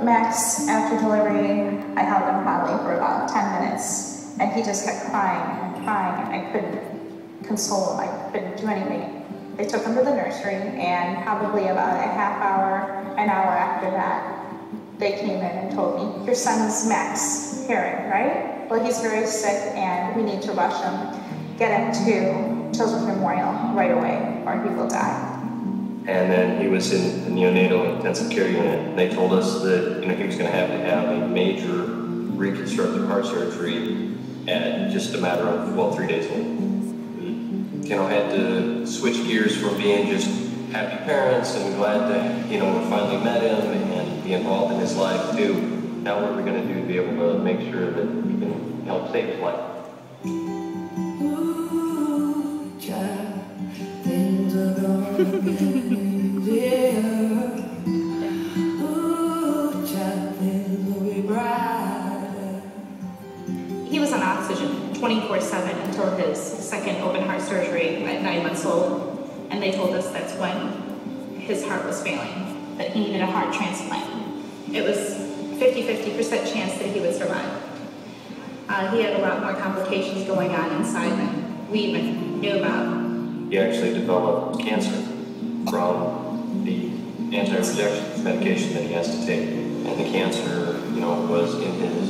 Max, after delivery, I held him probably for about 10 minutes, and he just kept crying and crying, and I couldn't console him, I couldn't do anything. They took him to the nursery, and probably about a half hour, an hour after that, they came in and told me, your son's Max, Herrick, right? Well, he's very sick, and we need to rush him, get him to Children's Memorial right away, or he will die. And then he was in the neonatal intensive care unit. And they told us that he was going to have a major reconstructive heart surgery at just a matter of, well, 3 days later. We had to switch gears from being just happy parents and glad that we finally met him and be involved in his life to now what are we going to do to be able to make sure that we can help save his life. He was on oxygen 24/7 until his second open heart surgery at 9 months old, and they told us that's when his heart was failing, that he needed a heart transplant. It was 50% chance that he would survive. He had a lot more complications going on inside than we even knew about. He actually developed cancer from the anti-rejection medication that he has to take. And the cancer, was in his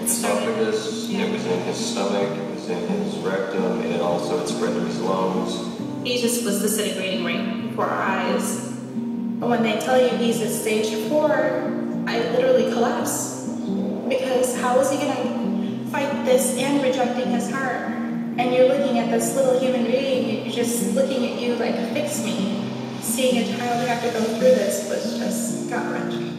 esophagus, it was in his stomach, it was in his rectum, and also it spread to his lungs. He just was disintegrating right before our eyes. But when they tell you he's at stage 4, I literally collapse. Because how is he gonna fight this and rejecting his heart? And you're looking at this little human being, you're just looking at you like, fix me. Seeing a child have to go through this was just gut-wrenching.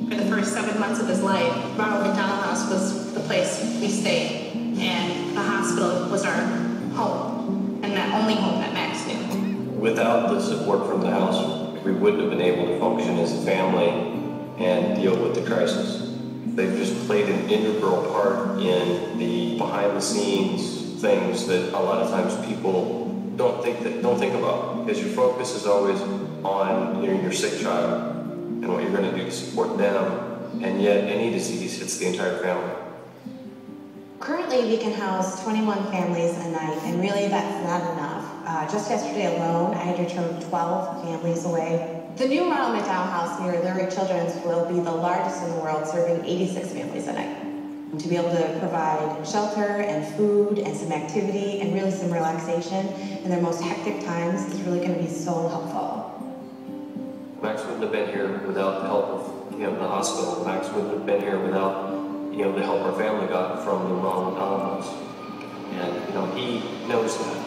For the first 7 months of his life, Ronald McDonald House was the place we stayed, and the hospital was our home, and that only home that Max knew. Without the support from the house, we wouldn't have been able to function as a family and deal with the crisis. They've just played an integral part in the behind-the-scenes things that a lot of times people don't think about, because your focus is always on your sick child and what you're going to do to support them, and yet any disease hits the entire family. Currently, we can house 21 families a night, and really that's not enough. Just yesterday alone, I had to turn 12 families away. The new Ronald McDonald House near Herrick Children's will be the largest in the world, serving 86 families a night. To be able to provide shelter and food and some activity and really some relaxation in their most hectic times is really going to be so helpful. Max wouldn't have been here without the help of the hospital. Max wouldn't have been here without the help our family got from the Ronald McDonald House. And he knows that.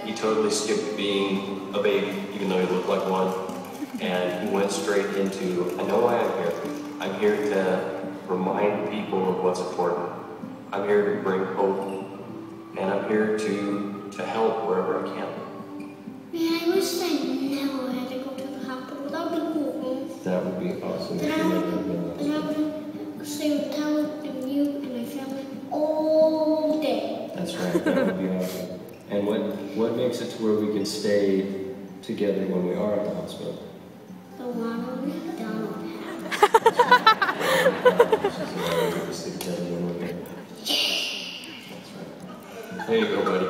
He totally skipped being a baby, even though he looked like one, and he went straight into, I know why I'm here. I'm here to remind people of what's important. I'm here to bring hope, and I'm here to help wherever I can. I wish I never had to go to the hospital. That would be cool. That would be awesome. Then I would stay with Talent and you and my family all day. That's right, that would be awesome. And what makes it to where we can stay together when we are at the hospital? The Ronald McDonald There you go, buddy.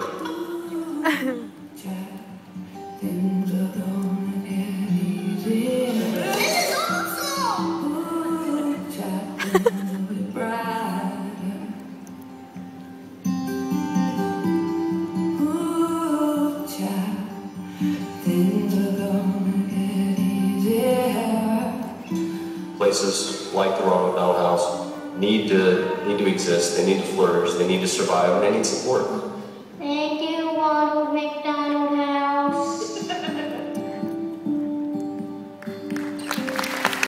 Places like the Ronald McDonald House need to exist. They need to flourish. They need to survive, and they need support. Thank you, Ronald McDonald.